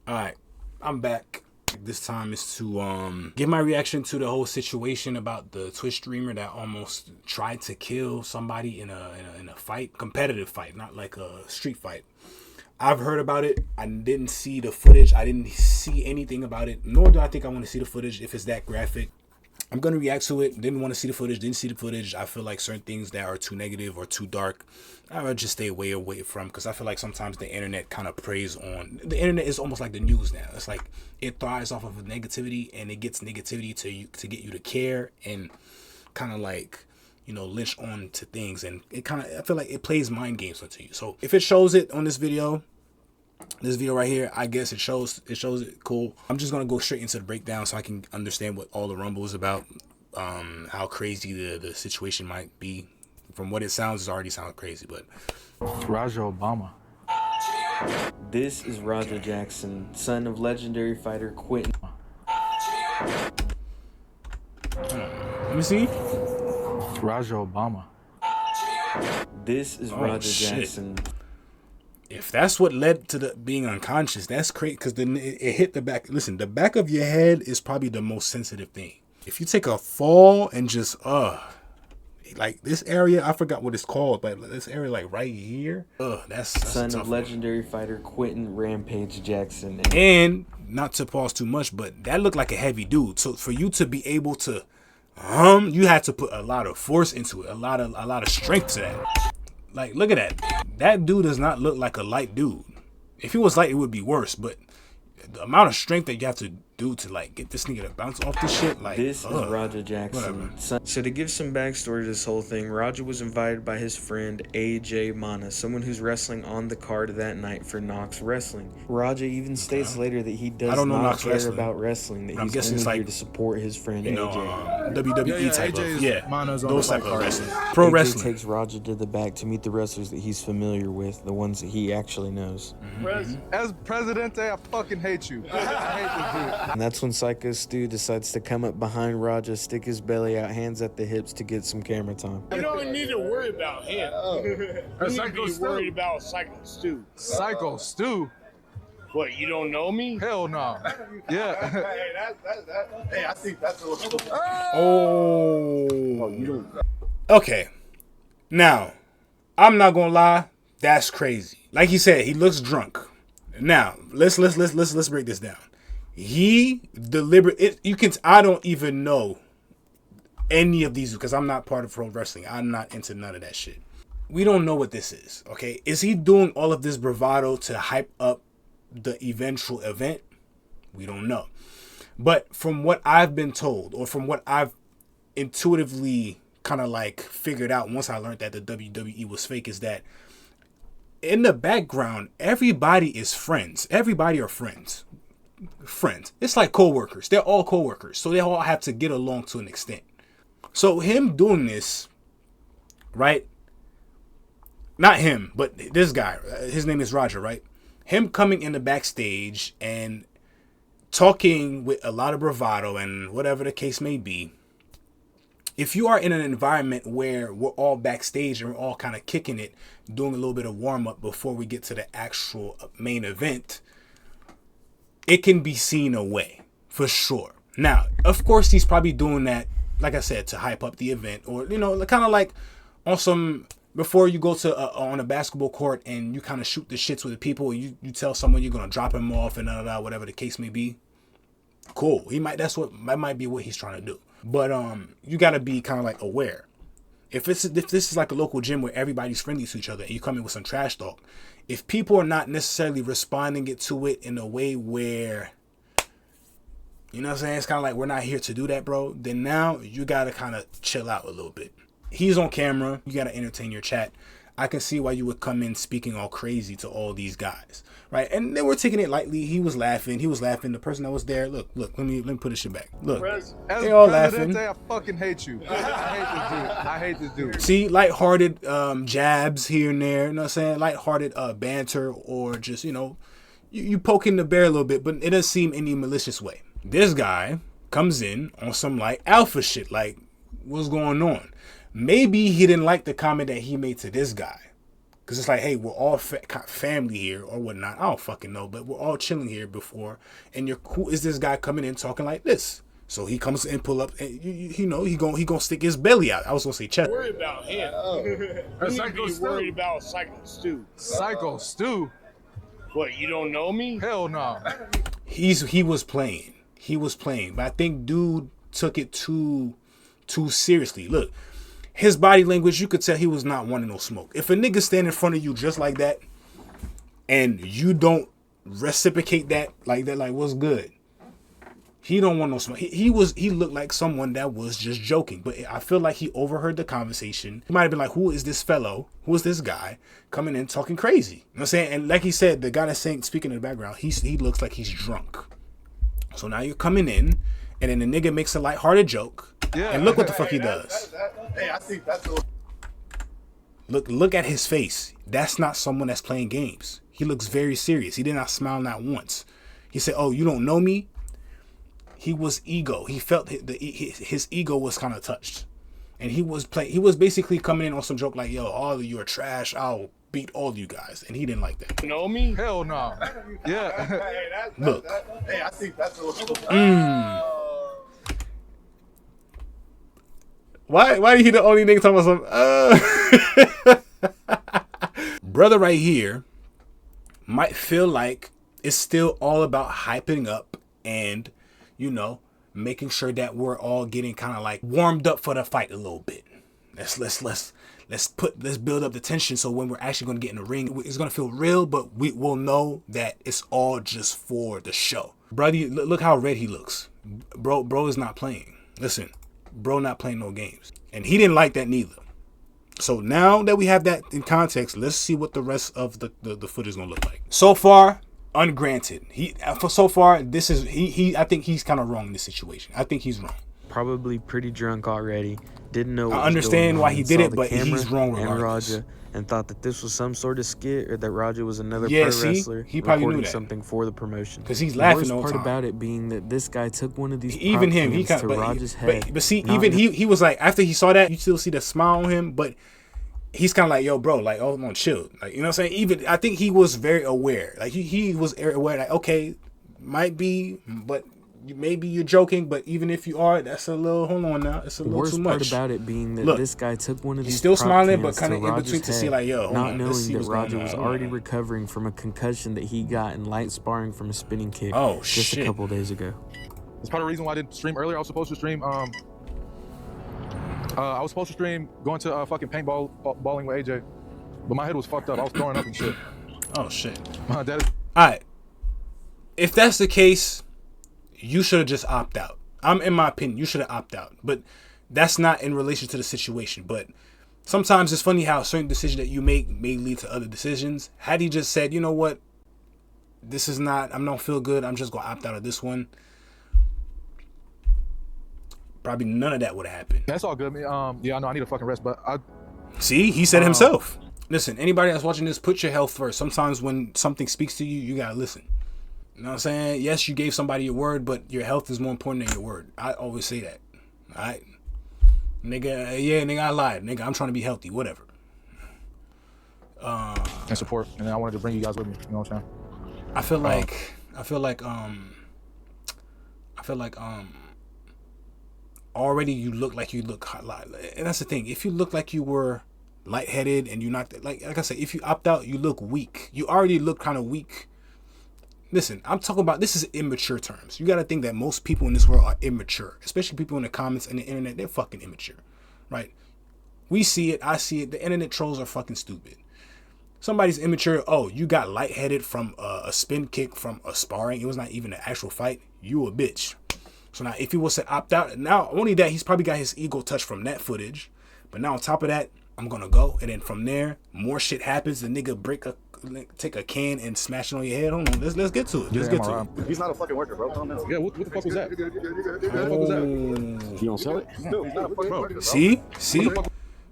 Alright, I'm back. This time is to give my reaction to the whole situation about the Twitch streamer that almost tried to kill somebody in a fight, competitive fight, not like a street fight. I've heard about it. I didn't see the footage. I didn't see anything about it, nor do I think I want to see the footage if it's that graphic. I'm going to react to it. Didn't want to see the footage. Didn't see the footage. I feel like certain things that are too negative or too dark, I would just stay away from, because I feel like sometimes the internet kind of preys on. The internet is almost like the news now. It's like it thrives off of negativity, and it gets negativity to get you to care and kind of like, you know, lynch on to things. And it kind of, I feel like it plays mind games onto you. So if it shows it on this video right here, I guess it shows it. Cool. I'm just gonna go straight into the breakdown so I can understand what all the rumble is about, how crazy the situation might be. From what it sounds, it already sounds crazy, but Raja Obama. This is Raja Jackson, son of legendary fighter Quentin. Let me see. Raja Obama. This is Raja Jackson. If that's what led to the being unconscious, that's crazy, because then it hit the back. Listen, the back of your head is probably the most sensitive thing. If you take a fall and just like this area, I forgot what it's called, but this area like right here, that's son of legendary fighter Quentin Rampage Jackson. And not to pause too much, but that looked like a heavy dude. So for you to be able to you had to put a lot of force into it, a lot of strength to that. Like, look at that. That dude does not look like a light dude. If he was light, it would be worse. But the amount of strength that you have to do to like get this nigga to bounce off this shit, like, this is Raja Jackson. So to give some backstory to this whole thing, Raja was invited by his friend AJ Mana, someone who's wrestling on the card that night for Knox Wrestling. Raja even states later that he does not care about wrestling, that he's only here to support his friend AJ. WWE type of, those type of wrestling. Pro wrestling takes Raja to the back to meet the wrestlers that he's familiar with, the ones that he actually knows. As Presidente, I fucking hate you. I hate this dude. And that's when Psycho Stu decides to come up behind Raja, stick his belly out, hands at the hips to get some camera time. You don't need to worry about him. You need to be worried about Psycho Stu. Psycho Stu? What, you don't know me? Hell no. Yeah. Hey, I think that's a little... Oh, you don't... Okay. Now, I'm not gonna lie, that's crazy. Like he said, he looks drunk. Now, let's break this down. He I don't even know any of these because I'm not part of pro wrestling. I'm not into none of that shit. We don't know what this is, okay? Is he doing all of this bravado to hype up the eventual event? We don't know. But from what I've been told, or from what I've intuitively kind of like figured out once I learned that the WWE was fake, is that in the background, everybody is friends. Everybody are friends. It's like co-workers. They're all co-workers, so they all have to get along to an extent. So him doing this, right? Not him, but this guy. His name is Raja, right? Him coming in the backstage and talking with a lot of bravado and whatever the case may be. If you are in an environment where we're all backstage and we're all kind of kicking it, doing a little bit of warm-up before we get to the actual main event, it can be seen away, for sure. Now, of course, he's probably doing that, like I said, to hype up the event. Or, you know, kind of like on some, before you go to on a basketball court and you kind of shoot the shits with the people, you tell someone you're going to drop him off and whatever the case may be. Cool. That might be what he's trying to do. But you got to be kind of like aware. If this is like a local gym where everybody's friendly to each other and you come in with some trash talk, if people are not necessarily responding to it in a way where, you know what I'm saying, it's kind of like, we're not here to do that, bro, then now you got to kind of chill out a little bit. He's on camera. You got to entertain your chat. I can see why you would come in speaking all crazy to all these guys, right? And they were taking it lightly. He was laughing. The person that was there, look, let me put this shit back. Look, they all laughing. I fucking hate you. I hate this dude. See, lighthearted jabs here and there, you know what I'm saying? Lighthearted banter, or just, you know, you poking the bear a little bit, but it doesn't seem any malicious way. This guy comes in on some like alpha shit, like, what's going on? Maybe he didn't like the comment that he made to this guy, Because it's like, hey, we're all family here or whatnot. I don't fucking know, but we're all chilling here before. And who is this guy coming in talking like this? So he comes and pull up, and you know, he gonna stick his belly out. I was gonna say chest. Worry about him. You need to be worried about Psycho Stu. Psycho Stu? What, you don't know me? Hell no. He was playing. He was playing. But I think dude took it too seriously. Look. His body language, you could tell he was not wanting no smoke. If a nigga stand in front of you just like that, and you don't reciprocate that, like what's good? He don't want no smoke. He looked like someone that was just joking. But I feel like he overheard the conversation. He might have been like, who is this fellow? Who is this guy coming in talking crazy? You know what I'm saying? And like he said, the guy that's speaking in the background, he looks like he's drunk. So now you're coming in, and then the nigga makes a lighthearted joke. Yeah. And look what the fuck he does. I think that's a... Look at his face. That's not someone that's playing games. He looks very serious. He did not smile not once. He said, "Oh, you don't know me?" He was ego. He felt his ego was kind of touched, and he was basically coming in on some joke like, "Yo, all of you are trash. I'll beat all of you guys," and he didn't like that. You know me? Hell no. Yeah. Look. I think that's a... Why he the only nigga talking about some brother right here might feel like it's still all about hyping up and, you know, making sure that we're all getting kind of like warmed up for the fight a little bit. Let's build up the tension so when we're actually gonna get in the ring, it's gonna feel real, but we will know that it's all just for the show. Brother, look how red he looks. Bro is not playing. Listen. Bro not playing no games. And he didn't like that neither. So now that we have that in context, let's see what the rest of the footage is gonna look like. So far, ungranted. I think he's kind of wrong in this situation. I think he's wrong. Probably pretty drunk already. Didn't know what I understand was going why on, he did it, saw but the camera he's wrong and regardless. Raja, and thought that this was some sort of skit or that Raja was another Yeah, pro see? wrestler He probably knew recording that. something for the promotion. Because he's laughing the the whole worst part time. about it being that this guy took one of these Even prop him, he cams kind to Raja's head. but see, not even in- he was like, after he saw that, you still see the smile on him, but he's kind of like, yo, bro, like, oh, no, chill. Like, you know what I'm saying? Even, I think he was very aware. Like, he was aware, like, okay, might be, but maybe you're joking, but even if you are, that's a little, hold on now, it's a The little worst too part much. about it being that Look, this guy took one of these he's still prop smiling, but cams kind of to in Raja's between to see head, like, yo, hold not on, let's knowing see that what's Raja going was on. already recovering from a concussion that he got in light sparring from a spinning kick Oh, just shit. a couple days ago. That's part of the reason why I didn't stream earlier. I was supposed to stream going to fucking paintballing with AJ. But my head was fucked up. I was throwing up and shit. Oh, shit. My dad is... All right. If that's the case, you should have just opted out. In my opinion, you should have opted out. But that's not in relation to the situation. But sometimes it's funny how a certain decision that you make may lead to other decisions. Had he just said, you know what, this is not, I don't feel good, I'm just going to opt out of this one, probably none of that would have happened. That's all good. Yeah, I know I need a fucking rest, but See, he said himself. Listen, anybody that's watching this, put your health first. Sometimes when something speaks to you, you got to listen. You know what I'm saying? Yes, you gave somebody your word, but your health is more important than your word. I always say that. All right? Nigga, yeah, nigga, I lied. Nigga, I'm trying to be healthy, whatever. and support. And then I wanted to bring you guys with me. You know what I'm saying? I feel like already you look like you look hot, and that's the thing. If you look like you were lightheaded and you're not, like I said, if you opt out, you look weak. You already look kind of weak. Listen, I'm talking about, this is immature terms. You got to think that most people in this world are immature, especially people in the comments and the internet. They're fucking immature, right? We see it. I see it. The internet trolls are fucking stupid. Somebody's immature. Oh, you got lightheaded from a spin kick from a sparring. It was not even an actual fight. You a bitch. So now if he was to opt out, now only that, he's probably got his ego touched from that footage. But now on top of that, I'm going to go. And then from there, more shit happens. The nigga take a can and smash it on your head. Hold on, let's get to it. Let's get to it. He's not a fucking worker, bro. Calm down. Yeah, what the fuck was that? You good, you good, you good. What the fuck was that? You don't sell it? No, he's not a fucking worker, bro. See?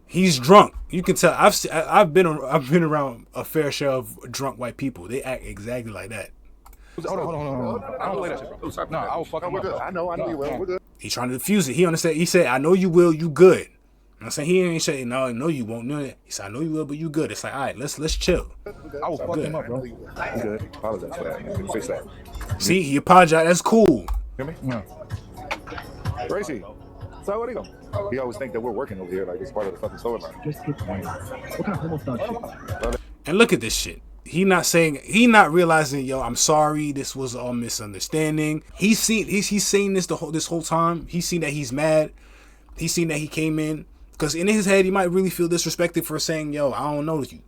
He's drunk. You can tell. I've been around a fair share of drunk white people. They act exactly like that. Hold on. I don't play that shit, bro. No, I will fuck him up. I know you will. We're good. He trying to defuse it. He understand. He said, "I know you will. You good." I'm saying he ain't saying no, you won't. No, he said I know you will, but you good. It's like all right, let's chill. I will fuck him up, bro. I'm good. Apologize for that. Man. Fix that. See, he apologized. That's cool. Hear me? Yeah. Where is he? So what are you going? We always think that we're working over here, like it's part of the fucking solar line. Just keep quiet. What kind of homo thought shit? And look at this shit. He not realizing, yo, I'm sorry, this was all misunderstanding. He's saying this this whole time. He's seen that he's mad. He's seen that he came in. Because in his head, he might really feel disrespected for saying, yo, I don't know you.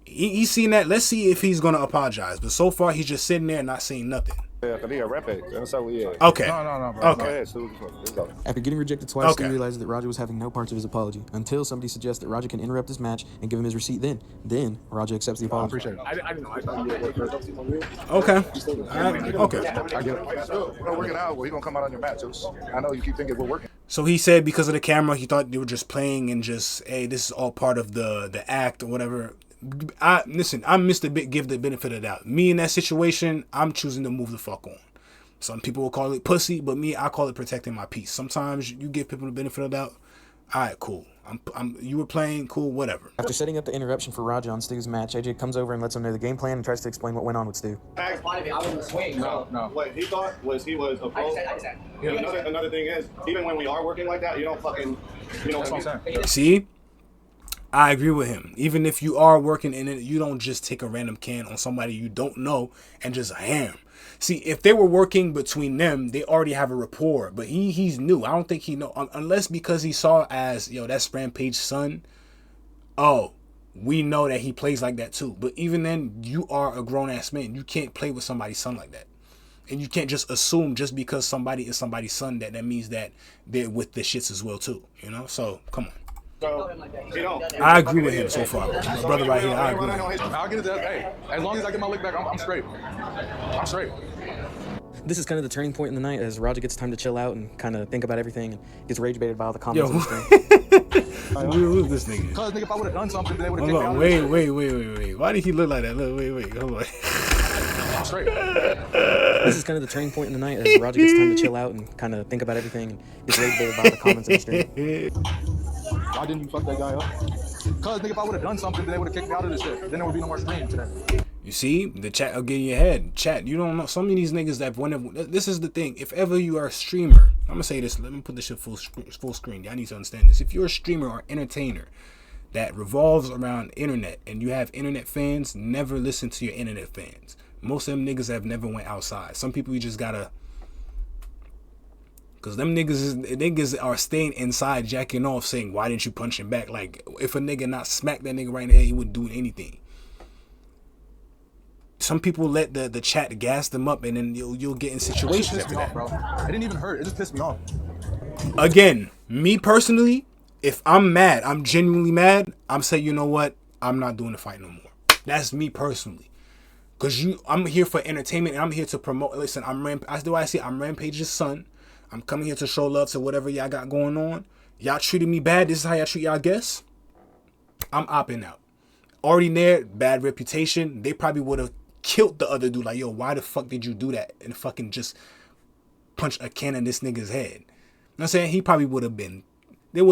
He's seen that. Let's see if he's going to apologize. But so far, he's just sitting there not saying nothing. Yeah, Rampage. That's how we Okay. No, bro. Okay. Go ahead, Stu. Let's go. After getting rejected twice, Okay. he realized that Raja was having no parts of his apology until somebody suggests that Raja can interrupt his match and give him his receipt. Then Raja accepts the I apology. appreciate it. I didn't know. I thought you were Okay. Okay. I get it. We're working out. Well, you're going to come out on your match. I know you keep thinking we're working. So he said because of the camera, he thought they were just playing and just, hey, this is all part of the act or whatever. Listen, I'm give the benefit of the doubt. Me in that situation, I'm choosing to move the fuck on. Some people will call it pussy, but me, I call it protecting my peace. Sometimes you give people the benefit of the doubt. All right, cool. You were playing, cool, whatever. After setting up the interruption for Raja on Stu's match, AJ comes over and lets him know the game plan and tries to explain what went on with Stu. I was in the swing. No. What he thought was he was a pro. Another thing is, even when we are working like that, you don't fucking, That's what I'm saying. See? I agree with him. Even if you are working in it, you don't just take a random can on somebody you don't know and just ham. See, if they were working between them, they already have a rapport. But he's new. I don't think he know unless because he saw as, yo, that's Rampage's son. Oh, we know that he plays like that too. But even then, you are a grown ass man. You can't play with somebody's son like that. And you can't just assume just because somebody is somebody's son that means that they're with the shits as well too. You know? So come on. So, I agree with him so far. My brother right here, I agree with him. I'll get it that. Hey, as long as I get my lick back, I'm straight. I'm straight. This is kind of the turning point in the night as Raja gets time to chill out and kind of think about everything and gets rage baited by all the comments on the screen. Who's this nigga? Cause nigga, if I would have done something, they would have Hold kicked on, me out. wait. Why did he look like that? Look, wait, hold on. I'm straight. This is kind of the turning point in the night as Raja gets time to chill out and kind of think about everything and gets rage baited by all the comments on the screen. Why didn't you fuck that guy up? Cause nigga, if I would have done something, they would have kicked me out of this shit. Then there would be no more stream today. You see, the chat will get in your head. Chat, you don't know. Some of these niggas that whenever this is the thing. If ever you are a streamer, I'm gonna say this. Let me put this shit full screen. Y'all need to understand this. If you're a streamer or entertainer that revolves around internet and you have internet fans, never listen to your internet fans. Most of them niggas have never went outside. Some people you just gotta. Because them niggas are staying inside jacking off saying, why didn't you punch him back? Like, if a nigga not smack that nigga right in the head, he would do anything. Some people let the chat gas them up and then you'll get in situations It pissed after me off, that. bro. It didn't even hurt. It just pissed me off. Again, me personally, if I'm mad, I'm genuinely mad, I'm saying, you know what? I'm not doing the fight no more. That's me personally. Because I'm here for entertainment and I'm here to promote. Listen, I'm Rampage's son. I'm coming here to show love to whatever y'all got going on. Y'all treated me bad. This is how y'all treat y'all guests. I'm opting out. Already there, bad reputation. They probably would have killed the other dude. Like, yo, why the fuck did you do that? And fucking just punch a can in this nigga's head. You know what I'm saying? He probably would have been. The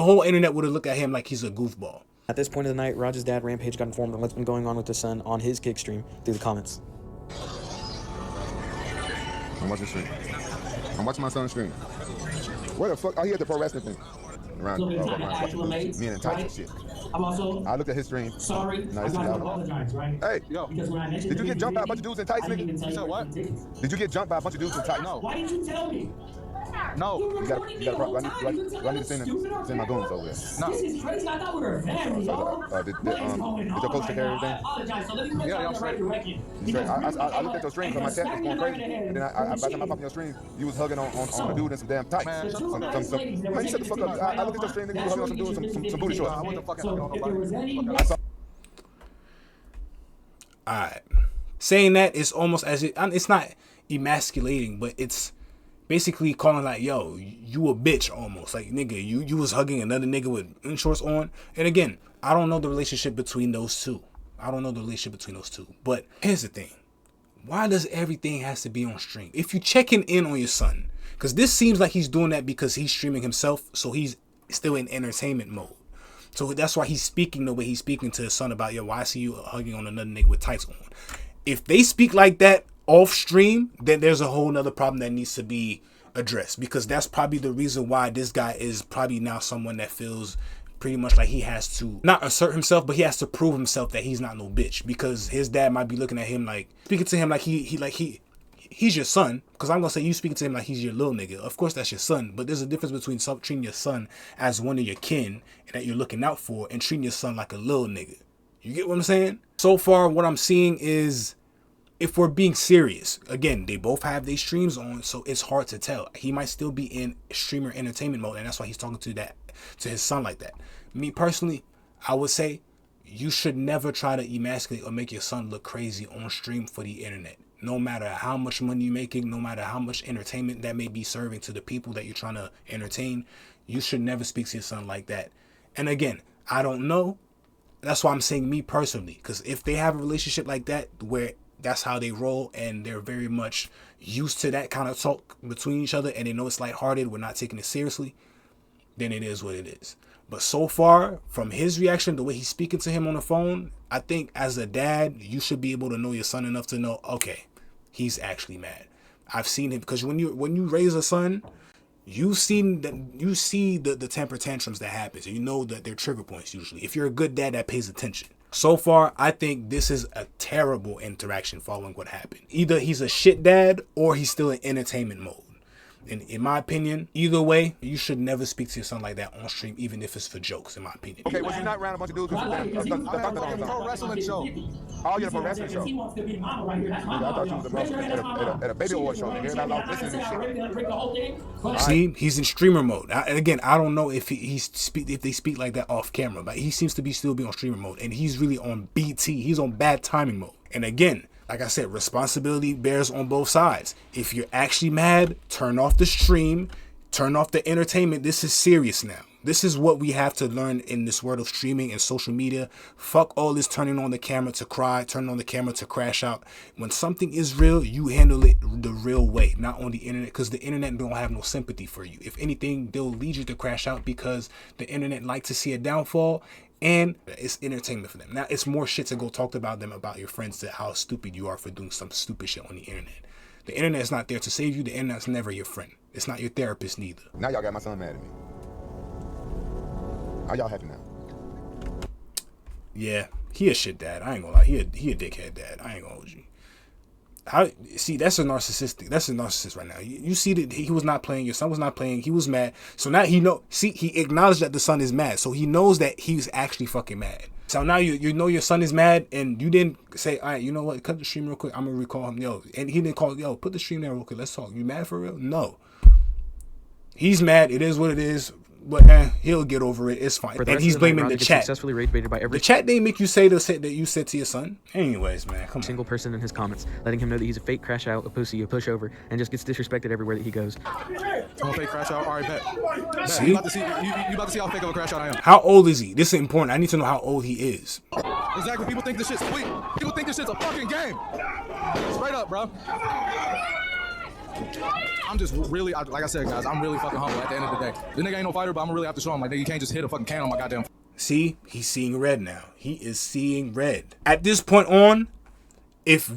whole internet would have looked at him like he's a goofball. At this point of the night, Raja's dad, Rampage, got informed on what's been going on with his son on his kick stream through the comments. I'm watching stream. I'm watching my son's stream. Where the fuck? Oh, he had the pro wrestling thing. Around me and Titan and shit. I'm also I looked at his stream. sorry. No, I it's got to out. apologize, right? Hey, Yo, Because when I mentioned did you get jumped by a bunch of dudes in tights, I didn't even nigga? tell You said you what? tickets. Did you get jumped by a bunch of dudes in tights? No. Why didn't you tell me? no. You gotta, I need to send my goons over there. No. This is crazy. I thought we were family, y'all. Did What is going on your coach take care of right now? I everything? apologize. So let me put Yeah, you I'm on the straight. right direction. Straight. I looked at your stream, so my chat was going crazy. And then by the time I popped in your stream, you was hugging on a dude in some damn tights. Man, shut Man, you shut the fuck up. I looked at your stream, nigga, you was hugging on some dude in some booty I shorts. wasn't fucking So hugging if there was nobody. any I saw. Alright. Saying that is almost as it's not emasculating, but it's basically calling like, yo, you a bitch almost. Like, nigga, you was hugging another nigga with shorts on. And again, I don't know the relationship between those two. But here's the thing. Why does everything has to be on stream? If you checking in on your son, because this seems like he's doing that because he's streaming himself, so he's still in entertainment mode. So that's why he's speaking the way he's speaking to his son about, yo, why I see you hugging on another nigga with tights on. If they speak like that off stream, then there's a whole nother problem that needs to be addressed, because that's probably the reason why this guy is probably now someone that feels pretty much like he has to not assert himself, but he has to prove himself that he's not no bitch, because his dad might be looking at him like, speaking to him like he's your son. Because I'm gonna say, you speaking to him like he's your little nigga. Of course that's your son, but there's a difference between treating your son as one of your kin and that you're looking out for, and treating your son like a little nigga. You get what I'm saying? So far, what I'm seeing is, if we're being serious, again, they both have their streams on, so it's hard to tell. He might still be in streamer entertainment mode, and that's why he's talking to his son like that. Me personally, I would say you should never try to emasculate or make your son look crazy on stream for the internet. No matter how much money you're making, no matter how much entertainment that may be serving to the people that you're trying to entertain, you should never speak to your son like that. And again, I don't know. That's why I'm saying me personally, because if they have a relationship like that where that's how they roll and they're very much used to that kind of talk between each other and they know it's lighthearted, we're not taking it seriously, then it is what it is. But so far, from his reaction, the way he's speaking to him on the phone, I think as a dad, you should be able to know your son enough to know, okay, he's actually mad. I've seen him, because when you raise a son, you see the temper tantrums that happens. You know that they're trigger points usually. If you're a good dad that pays attention. So far, I think this is a terrible interaction following what happened. Either he's a shit dad or he's still in entertainment mode. And in my opinion, either way, you should never speak to your son like that on stream, even if it's for jokes, in my opinion. Okay, was you not around a bunch of dudes? Pro wrestling show. Oh, you're a pro wrestling show. He wants to be the mama right here. That's my I thought you was mama. at a baby award show. Nigga, and I love listening to shit. See, he's in streamer mode. And again, I don't know if if they speak like that off camera, but he seems to still be on streamer mode, and he's really on BT. He's on bad timing mode. And again, like I said, responsibility bears on both sides. If you're actually mad, turn off the stream, turn off the entertainment. This is serious now. This is what we have to learn in this world of streaming and social media. Fuck all this turning on the camera to cry, turning on the camera to crash out. When something is real, you handle it the real way, not on the internet, because the internet don't have no sympathy for you. If anything, they'll lead you to crash out because the internet like to see a downfall, and it's entertainment for them. Now, it's more shit to go talk about them, about your friends, to how stupid you are for doing some stupid shit on the internet. The internet is not there to save you. The internet's never your friend. It's not your therapist neither. Now y'all got my son mad at me. Are y'all happy now? Yeah, he a shit dad. I ain't gonna lie. He a dickhead dad. I ain't gonna hold you. See, that's a narcissist right now. You see that he was not playing, your son was not playing, he was mad. So now he acknowledged that the son is mad. So he knows that he's actually fucking mad. So now you know your son is mad, and you didn't say, all right, you know what, cut the stream real quick, I'm gonna recall him, yo. And he didn't call, yo, put the stream there real quick, let's talk. You mad for real? No. He's mad, it is what it is. But he'll get over it. It's fine. And he's blaming the chat. Successfully rage baited by every the chat didn't make you say that you said to your son. Anyways, man, come single person in his comments, letting him know that he's a fake crash out, a pussy, a pushover, and just gets disrespected everywhere that he goes. I'm a fake crash out. All right, bet. See? You about to see how fake of a crash out I am. How old is he? This is important. I need to know how old he is. Exactly. People think this shit's sweet. People think this shit's a fucking game. Straight up, bro. I'm just really, like I said, guys, I'm really fucking humble at the end of the day. The nigga ain't no fighter, but I'm gonna really have to show him, like, nigga, you can't just hit a fucking can on my goddamn. See, he's seeing red now. He is seeing red. At this point on, if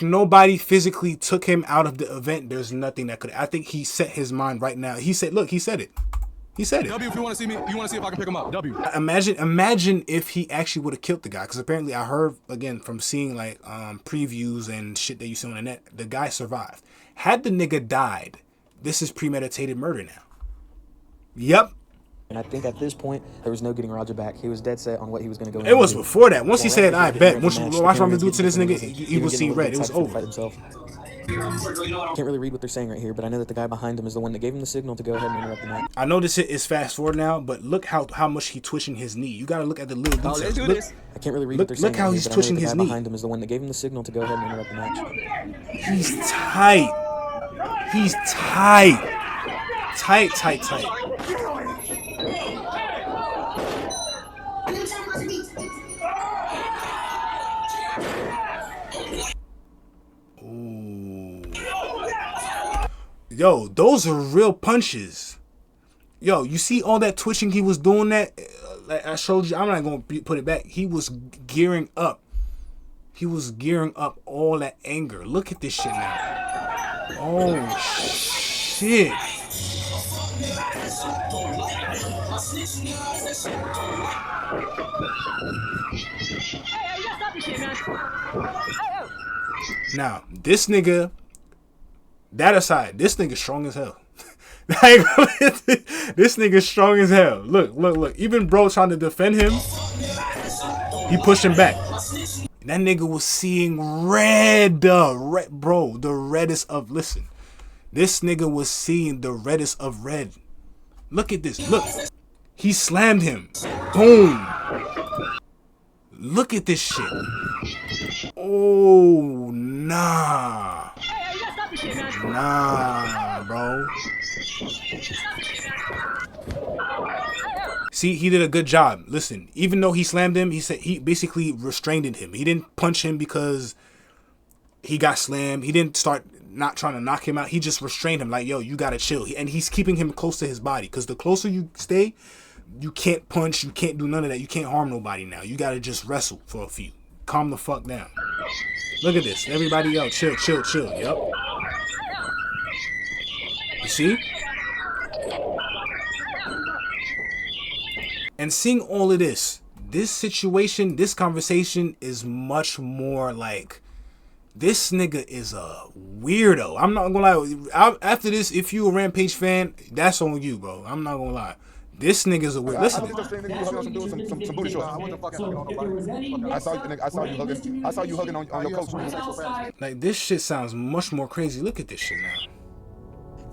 nobody physically took him out of the event, there's nothing that could. I think he set his mind right now. He said, look, he said it. He said it. W, if you want to see me, you want to see if I can pick him up. W. Imagine if he actually would have killed the guy, because apparently I heard again from seeing like previews and shit that you see on the net, the guy survived. Had the nigga died, this is premeditated murder now. Yep. And I think at this point, there was no getting Roger back. He was dead set on what he was going to go. It was before that. Once he said, I bet. Once you watch what I'm going to do to this nigga, he was seeing red. It was over. Can't really read what they're saying right here, but I know that the guy behind him is the one that gave him the signal to go ahead and interrupt the match. I know this is fast forward now, but look how much he twitching his knee. You got to look at the little details. Let's do this. I can't really read what they're saying. Look how he's twitching his knee. Behind him is the one that gave him the signal to go ahead and interrupt the match. He's tight. He's tight. Tight. Ooh. Yo, those are real punches. Yo, you see all that twitching he was doing that? Like I showed you, I'm not going to put it back. He was gearing up. He was gearing up all that anger. Look at this shit now. Oh, shit. Now, this nigga, that aside, this nigga strong as hell. This nigga strong as hell. Look. Even bro trying to defend him, he pushing back. That nigga was seeing red, bro, the reddest of, listen. This nigga was seeing the reddest of red. Look at this, look. He slammed him. Boom. Look at this shit. Oh, nah. Nah, bro. See, he did a good job. Listen, even though he slammed him, he said he basically restrained him. He didn't punch him because he got slammed. He didn't start not trying to knock him out. He just restrained him like, yo, you gotta chill. And he's keeping him close to his body, because the closer you stay, you can't punch, you can't do none of that. You can't harm nobody now. You gotta just wrestle for a few. Calm the fuck down. Look at this. Everybody else, chill. Yep. You see? And seeing all of this situation, this conversation is much more like, this nigga is a weirdo. I'm not gonna lie. After this, if you a Rampage fan, that's on you, bro. I'm not gonna lie. This nigga's a weird. Listen. I saw you hugging on your coach. Like, this shit sounds much more crazy. Look at this shit now.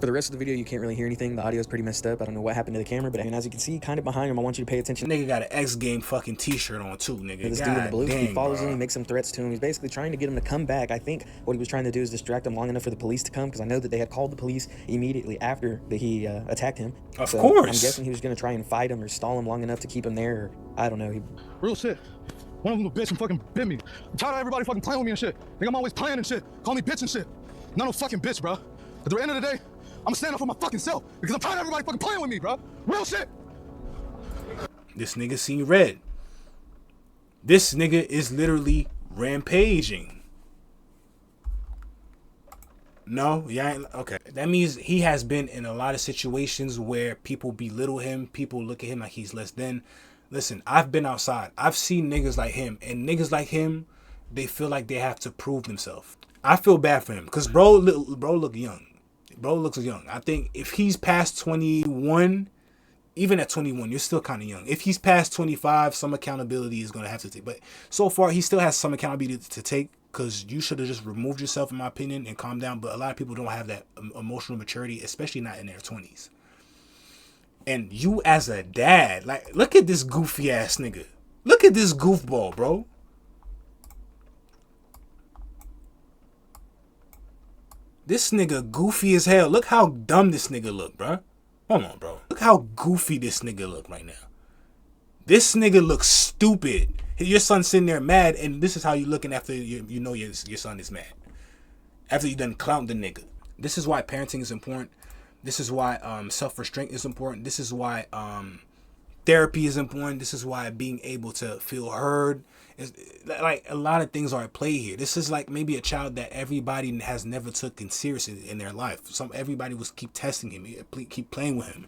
For the rest of the video, you can't really hear anything. The audio is pretty messed up. I don't know what happened to the camera, but I mean, as you can see, kind of behind him, I want you to pay attention. Nigga got an X Game fucking t-shirt on too, nigga. This dude in the blue, he follows him, he makes some threats to him. He's basically trying to get him to come back. I think what he was trying to do is distract him long enough for the police to come, because I know that they had called the police immediately after he attacked him. Of course. I'm guessing he was going to try and fight him or stall him long enough to keep him there, or I don't know. Real shit. One of them little bitch and fucking bit me. I'm tired of everybody fucking playing with me and shit. Think I'm always playing and shit. Call me bitch and shit. Not no fucking bitch, bro. At the end of the day, I'm gonna stand up for my fucking self, because I'm tired of everybody fucking playing with me, bro. Real shit. This nigga seen red. This nigga is literally rampaging. No? Yeah. Okay. That means he has been in a lot of situations where people belittle him. People look at him like he's less than. Listen, I've been outside. I've seen niggas like him. And niggas like him, they feel like they have to prove themselves. I feel bad for him, because bro look young. Bro looks young. I think if he's past 21, even at 21, you're still kind of young. If he's past 25, some accountability is going to have to take. But so far, he still has some accountability to take, because you should have just removed yourself, in my opinion, and calmed down. But a lot of people don't have that emotional maturity, especially not in their 20s. And you as a dad, like, look at this goofy ass nigga. Look at this goofball, bro. This nigga goofy as hell. Look how dumb this nigga look, bro. Hold on, bro. Look how goofy this nigga look right now. This nigga looks stupid. Your son's sitting there mad, and this is how you looking after you know your son is mad. After you done clowned the nigga. This is why parenting is important. This is why self-restraint is important. This is why therapy is important. This is why being able to feel heard is, like, a lot of things are at play here. This is like maybe a child that everybody has never taken seriously in their life. Everybody was keep testing him, keep playing with him.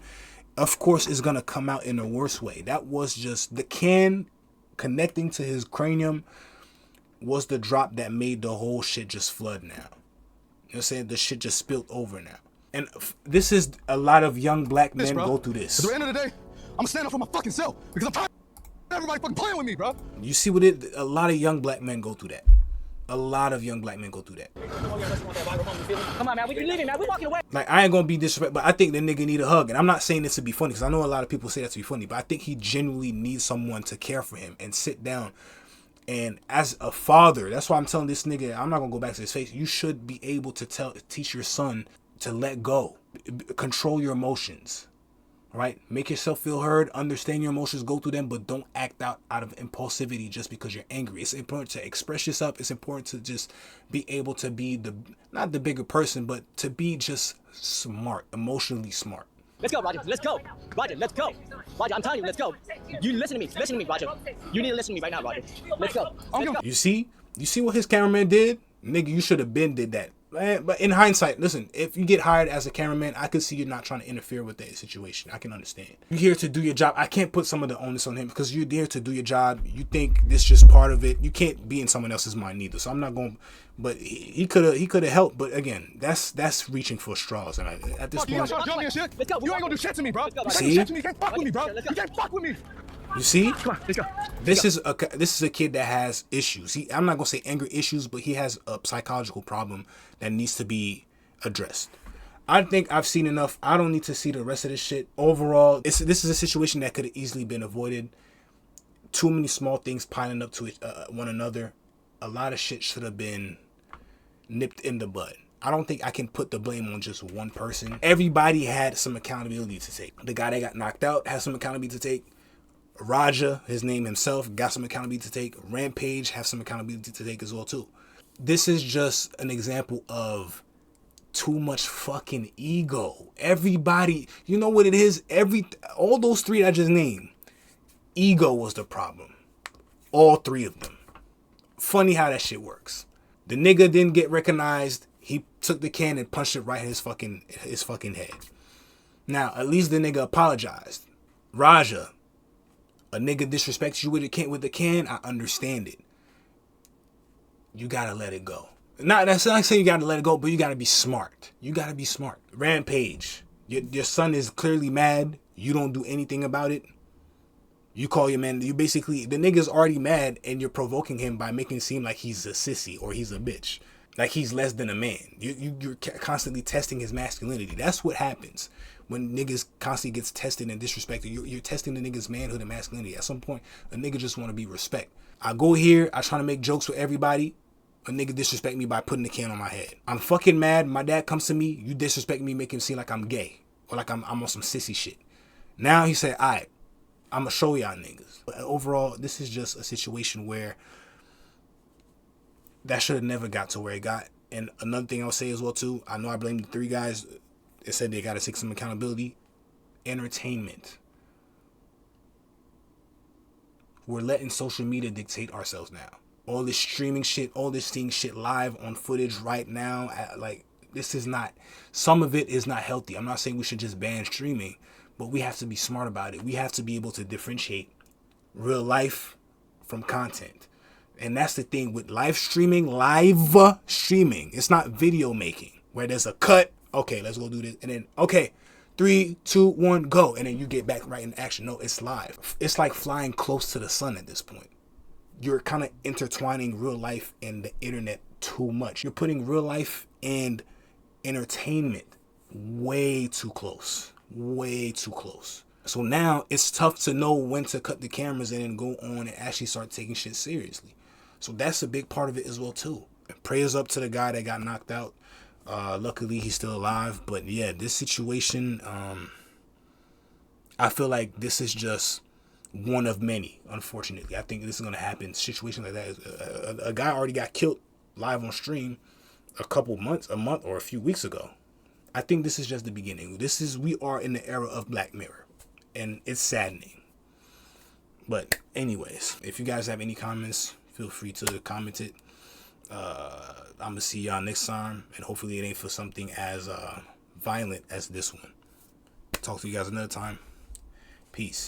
Of course, it's gonna come out in a worse way. That was just the can connecting to his cranium was the drop that made the whole shit just flood now. You know what I'm saying? The shit just spilled over now. And this is a lot of young black men go through this. At the end of the day, I'm gonna stand up for my fucking self, because I'm tired of everybody fucking playing with me, bro. You see what a lot of young black men go through that. A lot of young black men go through that. Come on, man. We leaving, man. We walking away. Like, I ain't gonna be disrespectful, but I think the nigga need a hug. And I'm not saying this to be funny, because I know a lot of people say that to be funny, but I think he genuinely needs someone to care for him and sit down. And as a father, that's why I'm telling this nigga, I'm not gonna go back to his face. You should be able to teach your son to let go, control your emotions, right? Make yourself feel heard, understand your emotions, go through them, but don't act out of impulsivity just because you're angry. It's important to express yourself. It's important to just be able to be not the bigger person, but to be just smart, emotionally smart. Let's go, Roger. Let's go. Roger, let's go. Roger, I'm telling you, let's go. You listen to me. Listen to me, Roger. You need to listen to me right now, Roger. Let's go. Let's go. You see what his cameraman did? Nigga, you should have been did that. But in hindsight, listen, if you get hired as a cameraman, I could see you're not trying to interfere with that situation. I can understand. You're here to do your job. I can't put some of the onus on him because you're there to do your job. You think this is just part of it. You can't be in someone else's mind either. So I'm not going. But he could have helped. But again, that's reaching for straws. And at this point, You ain't gonna do shit to me, bro. You can't do See? shit to me. You can't fuck with me, bro. You can't fuck with me. you see, Come on, let's go. this is a kid that has issues. I'm not gonna say anger issues, but he has a psychological problem that needs to be addressed. I think I've seen enough. I don't need to see the rest of this shit. Overall, this is a situation that could have easily been avoided. Too many small things piling up to one another. A lot of shit should have been nipped in the bud. I don't think I can put the blame on just one person. Everybody had some accountability to take. The guy that got knocked out has some accountability to take. Raja, his name himself, got some accountability to take. Rampage has some accountability to take as well too. This is just an example of too much fucking ego. Everybody, you know what it is? All those three I just named, ego was the problem. All three of them. Funny how that shit works. The nigga didn't get recognized. He took the can and punched it right in his fucking head. Now, at least the nigga apologized. Raja, a nigga disrespects you with the can, I understand it. You gotta let it go. That's not saying you gotta let it go, but you gotta be smart. You gotta be smart. Rampage, your son is clearly mad. You don't do anything about it. You call your man. You basically, the nigga's already mad, and you're provoking him by making it seem like he's a sissy or he's a bitch, like he's less than a man. You're constantly testing his masculinity. That's what happens when niggas constantly gets tested and disrespected. You're testing the nigga's manhood and masculinity. At some point, a nigga just want to be respect. I go here, I try to make jokes with everybody. A nigga disrespect me by putting the can on my head. I'm fucking mad. My dad comes to me. You disrespect me, make him seem like I'm gay or like I'm on some sissy shit. Now he said, alright, I'm gonna show y'all niggas. But overall, this is just a situation where that should have never got to where it got. And another thing I'll say as well too, I know I blame the three guys. They said they gotta take some accountability. Entertainment. We're letting social media dictate ourselves now. All this streaming shit, all this seeing shit live on footage right now, like this is not, some of it is not healthy. I'm not saying we should just ban streaming, but we have to be smart about it. We have to be able to differentiate real life from content. And that's the thing with live streaming. It's not video making where there's a cut. Okay, let's go do this. And then, okay, 3, 2, 1, go. And then you get back right in action. No, it's live. It's like flying close to the sun at this point. You're kind of intertwining real life and the internet too much. You're putting real life and entertainment way too close. Way too close. So now it's tough to know when to cut the cameras in and go on and actually start taking shit seriously. So that's a big part of it as well too. Prayers up to the guy that got knocked out. Luckily he's still alive. But yeah, this situation, I feel like this is just one of many, unfortunately. I think this is going to happen. Situations like that. A guy already got killed live on stream a month or a few weeks ago. I think this is just the beginning. We are in the era of Black Mirror, and it's saddening. But anyways, if you guys have any comments, feel free to comment it. I'm going to see y'all next time, and hopefully it ain't for something as violent as this one. Talk to you guys another time. Peace.